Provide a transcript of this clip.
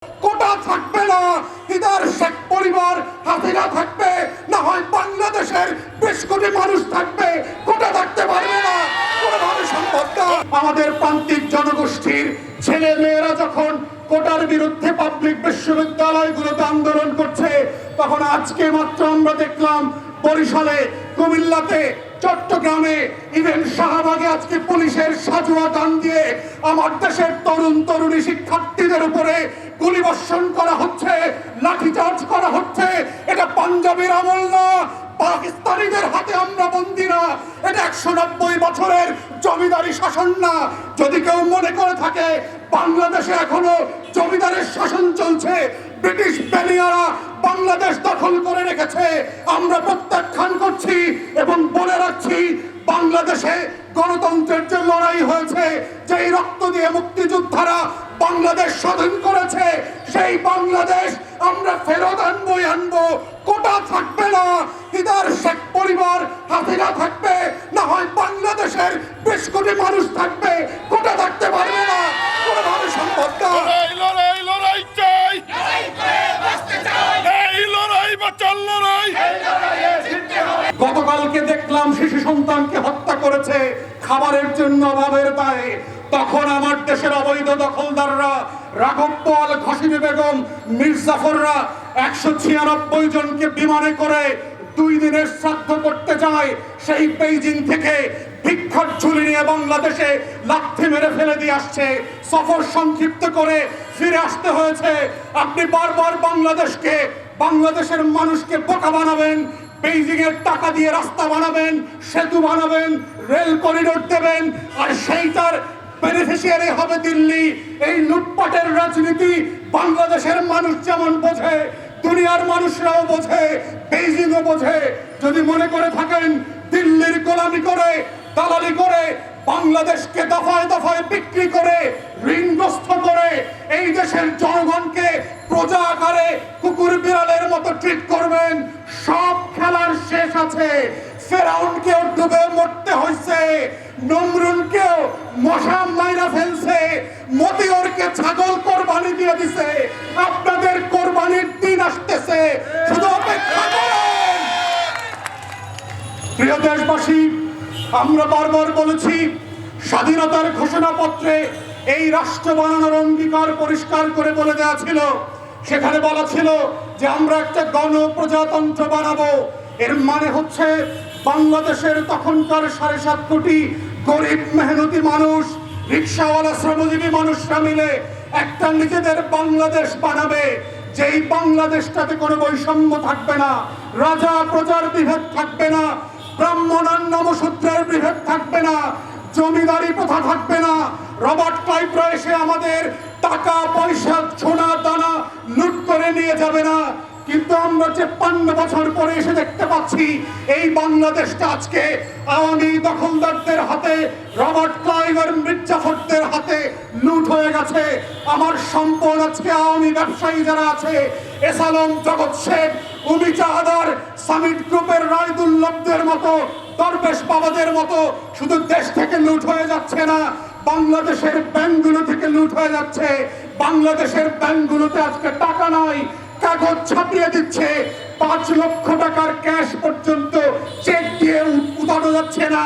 কোটা থাকবে না, ইদার শেখ পরিবার হাসিনা থাকবে, না হয় বাংলাদেশের 20 কোটি মানুষ থাকবে, কোটা থাকতে পারবে না, কোনোভাবে সম্ভব না। আমাদের প্রান্তিক জনগোষ্ঠীর ছেলে মেয়েরা যখন কোটার বিরুদ্ধে পাবলিক বিশ্ববিদ্যালয়গুলোতে আন্দোলন করছে, তখন আজকে মাত্র আমরা দেখলাম বরিশালে, কুমিল্লাতে, চট্টগ্রামে, ইভেন শাহবাগে আজকে পুলিশের সাজুয়া গান দিয়ে আমার দেশের তরুণ তরুণী শিক্ষার্থীদের উপরে গুলিবর্ষণ করা হচ্ছে, লাঠিচার্জ করা হচ্ছে। এটা পাঞ্জাবের আমল না, পাকিস্তানিদের হাতে আমরা বন্দী না, এটা 190 বছরের জমিদারি শাসন না। যদি কেউ মনে করে থাকে বাংলাদেশে এখনো জমিদারের শাসন চলছে, ব্রিটিশ বেনিয়ারা বাংলাদেশ দখল করে রেখেছে, আমরা প্রত্যাখ্যান করছি এবং বলে রাখছি, বাংলাদেশে গণতন্ত্রের যে লড়াই হয়েছে, যেই রক্ত দিয়ে মুক্তিযোদ্ধারা বাংলাদেশ স্বাধীন করেছে, সেই বাংলাদেশ আমরা ফেরত আনবো। কোটা থাকবে না, ইদার শেখ পরিবার হাসিনা থাকবে, না হয় বাংলাদেশের 20 কোটি মানুষ থাকবে, কোটা থাকতে পারবে না, কোনোভাবে সম্ভব না। গতকালকে দেখলাম শিশু সন্তানকে হত্যা করেছে খাবারের জন্য অভাবের দায়ে। তখন আমার দেশের অবৈধ দখলদাররা, রাঘব বোয়াল, খসিমি বেগম, মির্জাফররা 196 জনকে বিমানে করে 2 দিনের শ্রাদ্ধ করতে যায়। সেই বেইজিং থেকে ভিক্ষার ঝুলি নিয়ে বাংলাদেশে লাথি মেরে ফেলে দিয়ে আসছে। সফর সংক্ষিপ্ত করে ফিরে আসতে হয়েছে। আপনি বারবার বাংলাদেশকে, বাংলাদেশের মানুষকে বোকা বানাবেন, বেইজিং এর টাকা দিয়ে রাস্তা বানাবেন, সেতু বানাবেন, রেল করিডোর দেবেন, আর সেইটার বেনিফিশিয়ারি হবে দিল্লি। এই লুটপাটের রাজনীতি বাংলাদেশের মানুষ যেমন বোঝে, দুনিয়ার মানুষরাও বোঝে, বেইজিংও বোঝে। যদি মনে করে থাকেন দিল্লির গোলামি করে, দালালি করে, বাংলাদেশকে দফায় দফায় বিক্রি করে, ঋণগ্রস্ত করে এই দেশের জনগণকে প্রজা আকারে কুকুর বিড়ালের মতো ট্রিট করবেন, সব খেলার শেষ আছে। ফেরাউনকেও ডুবে মরতে হয়েছে, নমরুনকেও মশা মাইরা ফেলছে, মতিয়রকে ছাগল কোরবানি দিয়ে দিছে। আপনাদের কোরবানির দিন আসতেছে, শুধু অপেক্ষা করেন। প্রিয় দেশবাসী, আমরা বারবার বলেছি, স্বাধীনতার ঘোষণাপত্রে এই রাষ্ট্র বানানোর অঙ্গীকার পরিষ্কার করে বলে দেওয়া ছিল। সেখানে বলা ছিল যে আমরা একটা গণপ্রজাতন্ত্র বানাবো। এর মানে হচ্ছে বাংলাদেশের তখনকার 7.5 কোটি গরিব মেহনতি মানুষ, রিক্সাওয়ালা, শ্রমজীবী মানুষরা মিলে একটা নিজেদের বাংলাদেশ বানাবে, যেই বাংলাদেশটাতে কোনো বৈষম্য থাকবে না, রাজা প্রজার বিভেদ থাকবে না, ব্রাহ্মণ আর নমশূদ্রের বিভেদ থাকবে না, জমিদারি প্রথা থাকবে না, রবার্ট ক্লাইভরা এসে আমাদের টাকা পয়সা সোনা দানা লুট করে নিয়ে যাবে না। কিন্তু আমরা 53 বছর পরে এসে দেখতে পাচ্ছি এই বাংলাদেশটা আজকে আওয়ামী দখলদারদের হাতে, রবার্ট ক্লাইভ আর মির্জাফরদের হাতে লুট হয়ে গেছে। আমার সম্পদ আজকে আওয়ামী ব্যবসায়ী যারা আছে, এসালম, জগৎ শেখ, উমি চাহাদার, সামিট গ্রুপের রায়দুল্লভদের মতো, দরবেশ বাবাদের মতো শুধু দেশ থেকে লুট হয়ে যাচ্ছে না, বাংলাদেশের ব্যাংকগুলো থেকে লুট হয়ে যাচ্ছে। বাংলাদেশের ব্যাংকগুলোতে আজকে টাকা নাই, কাগজ ছাপিয়ে দিচ্ছে, 5 লক্ষ টাকার ক্যাশ পর্যন্ত চেক দিয়ে উঠানো যাচ্ছে না।